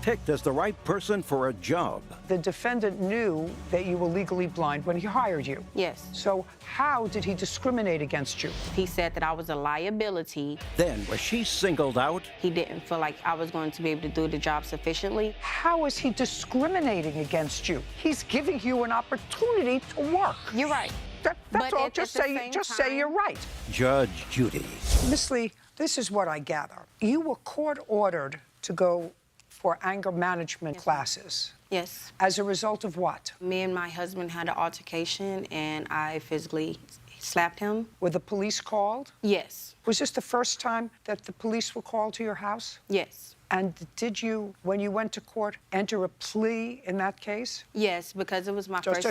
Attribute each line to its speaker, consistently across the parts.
Speaker 1: picked as the right person for a job.
Speaker 2: The defendant knew that you were legally blind when he hired you.
Speaker 3: Yes.
Speaker 2: So how did he discriminate against you?
Speaker 3: He said that I was a liability.
Speaker 1: Then, was she singled out?
Speaker 3: He didn't feel like I was going to be able to do the job sufficiently.
Speaker 2: How is he discriminating against you? He's giving you an opportunity to work.
Speaker 3: You're right.
Speaker 2: That's
Speaker 3: But
Speaker 2: all.
Speaker 3: at
Speaker 2: Just
Speaker 3: the
Speaker 2: say
Speaker 3: same
Speaker 2: say you're
Speaker 3: time-
Speaker 2: right.
Speaker 1: Judge Judy.
Speaker 2: Miss Lee, this is what I gather. You were court-ordered to go for anger management classes.
Speaker 3: Yes.
Speaker 2: As a result of what?
Speaker 3: Me and my husband had an altercation, and I physically slapped him.
Speaker 2: Were the police called?
Speaker 3: Yes.
Speaker 2: Was this the first time that the police were called to your house?
Speaker 3: Yes.
Speaker 2: And did you, when you went to court, enter a plea in that case?
Speaker 3: Yes, because it was my first...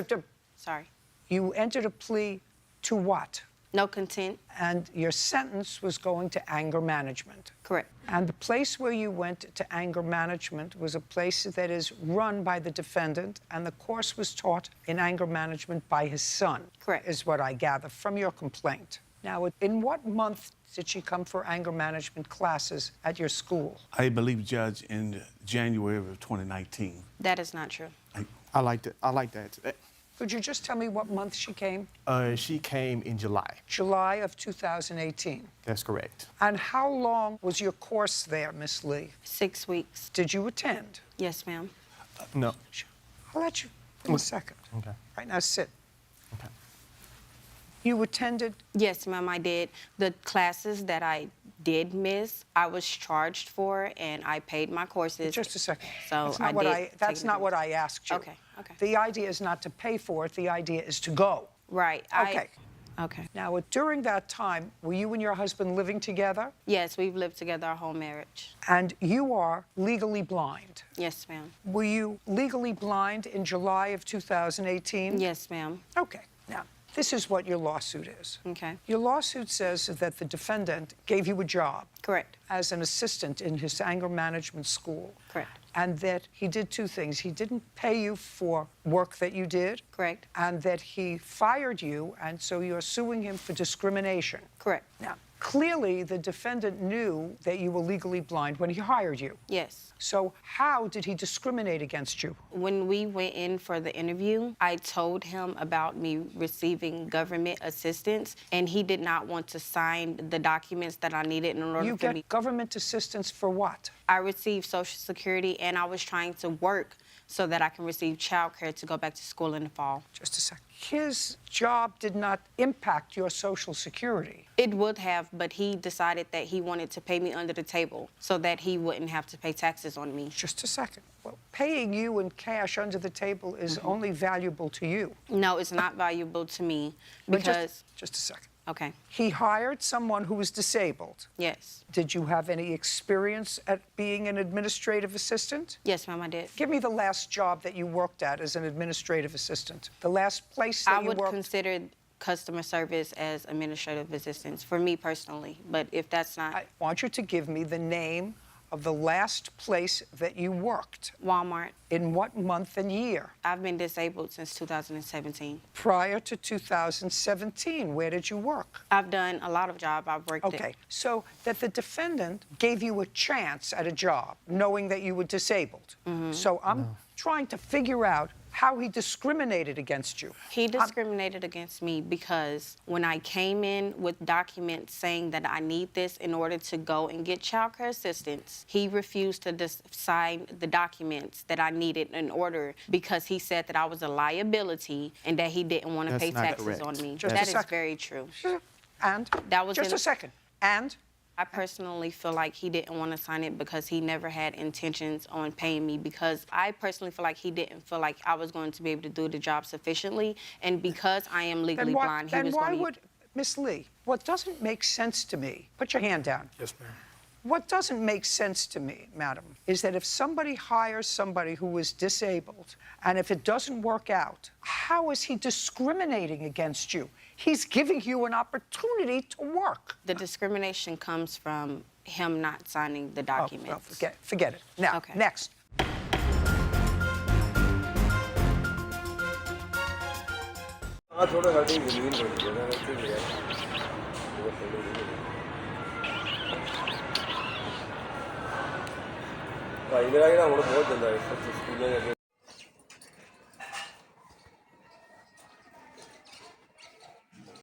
Speaker 3: Sorry.
Speaker 2: You entered a plea to what?
Speaker 3: No content.
Speaker 2: And your sentence was going to anger management.
Speaker 3: Correct.
Speaker 2: And the place where you went to anger management was a place that is run by the defendant, and the course was taught in anger management by his son.
Speaker 3: Correct.
Speaker 2: Is what I gather from your complaint. Now, in what month did she come for anger management classes at your school?
Speaker 4: I believe, Judge, in January of 2019.
Speaker 3: That is not true.
Speaker 5: I like that.
Speaker 2: Could you just tell me what month she came?
Speaker 5: She came in July.
Speaker 2: July of 2018.
Speaker 5: That's correct.
Speaker 2: And how long was your course there, Miss Lee?
Speaker 3: 6 weeks.
Speaker 2: Did you attend?
Speaker 3: Yes, ma'am.
Speaker 5: No.
Speaker 2: I'll let you in a second.
Speaker 5: Okay.
Speaker 2: Right now, sit.
Speaker 5: Okay.
Speaker 2: You attended?
Speaker 3: Yes, ma'am, I did. The classes that I did miss, I was charged for, and I paid my courses.
Speaker 2: Just a second.
Speaker 3: So
Speaker 2: That's not what I asked you.
Speaker 3: Okay, okay.
Speaker 2: The idea is not to pay for it. The idea is to go.
Speaker 3: Right.
Speaker 2: Okay.
Speaker 3: Okay.
Speaker 2: Now, during that time, were you and your husband living together?
Speaker 3: Yes, we've lived together our whole marriage.
Speaker 2: And you are legally blind.
Speaker 3: Yes, ma'am.
Speaker 2: Were you legally blind in July of 2018?
Speaker 3: Yes, ma'am.
Speaker 2: Okay. Now, this is what your lawsuit is.
Speaker 3: Okay.
Speaker 2: Your lawsuit says that the defendant gave you a job.
Speaker 3: Correct.
Speaker 2: As an assistant in his anger management school.
Speaker 3: Correct.
Speaker 2: And that he did two things. He didn't pay you for work that you did.
Speaker 3: Correct.
Speaker 2: And that he fired you, and so you're suing him for discrimination.
Speaker 3: Correct.
Speaker 2: Now, clearly, the defendant knew that you were legally blind when he hired you.
Speaker 3: Yes.
Speaker 2: So how did he discriminate against you?
Speaker 3: When we went in for the interview, I told him about me receiving government assistance, and he did not want to sign the documents that I needed in order
Speaker 2: You
Speaker 3: for
Speaker 2: get
Speaker 3: me.
Speaker 2: government assistance for what?
Speaker 3: I received Social Security, and I was trying to work so that I can receive child care to go back to school in the fall.
Speaker 2: Just a second. His job did not impact your Social Security.
Speaker 3: It would have, but he decided that he wanted to pay me under the table so that he wouldn't have to pay taxes on me.
Speaker 2: Just a second. Well, paying you in cash under the table is only valuable to you.
Speaker 3: No, it's not valuable to me
Speaker 2: But
Speaker 3: because...
Speaker 2: Just a second.
Speaker 3: Okay.
Speaker 2: He hired someone who was disabled.
Speaker 3: Yes.
Speaker 2: Did you have any experience at being an administrative assistant?
Speaker 3: Yes, ma'am, I did.
Speaker 2: Give me the last job that you worked at as an administrative assistant. The last place that you worked.
Speaker 3: I would consider customer service as administrative assistance for me personally, but if that's not...
Speaker 2: I want you to give me the name of the last place that you worked.
Speaker 3: Walmart.
Speaker 2: In what month and year?
Speaker 3: I've been disabled since 2017.
Speaker 2: Prior to 2017, where did you work?
Speaker 3: I've done a lot of jobs. I've worked
Speaker 2: Okay, so that the defendant gave you a chance at a job, knowing that you were disabled. So I'm trying to figure out how he discriminated against you.
Speaker 3: He discriminated against me because when I came in with documents saying that I need this in order to go and get child care assistance, he refused to sign the documents that I needed in order because he said that I was a liability and that he didn't want to pay taxes on me.
Speaker 2: Just
Speaker 3: That
Speaker 2: a
Speaker 3: is
Speaker 2: second.
Speaker 3: very true.
Speaker 2: And?
Speaker 3: That was
Speaker 2: just
Speaker 3: in-
Speaker 2: a second. And?
Speaker 3: I personally feel like he didn't want to sign it because he never had intentions on paying me, because I personally feel like he didn't feel like I was going to be able to do the job sufficiently, and because I am legally blind, he was going to...
Speaker 2: Then why would, Miss Lee, what doesn't make sense to me, put your hand down.
Speaker 5: Yes, ma'am.
Speaker 2: What doesn't make sense to me, madam, is that if somebody hires somebody who is disabled, and if it doesn't work out, how is he discriminating against you? He's giving you an opportunity to work.
Speaker 3: The discrimination comes from him not signing the documents.
Speaker 2: Oh, well, forget it. Now,
Speaker 3: Okay.
Speaker 2: Next.
Speaker 6: Indira की ना हम लोग बहुत धंधा है school में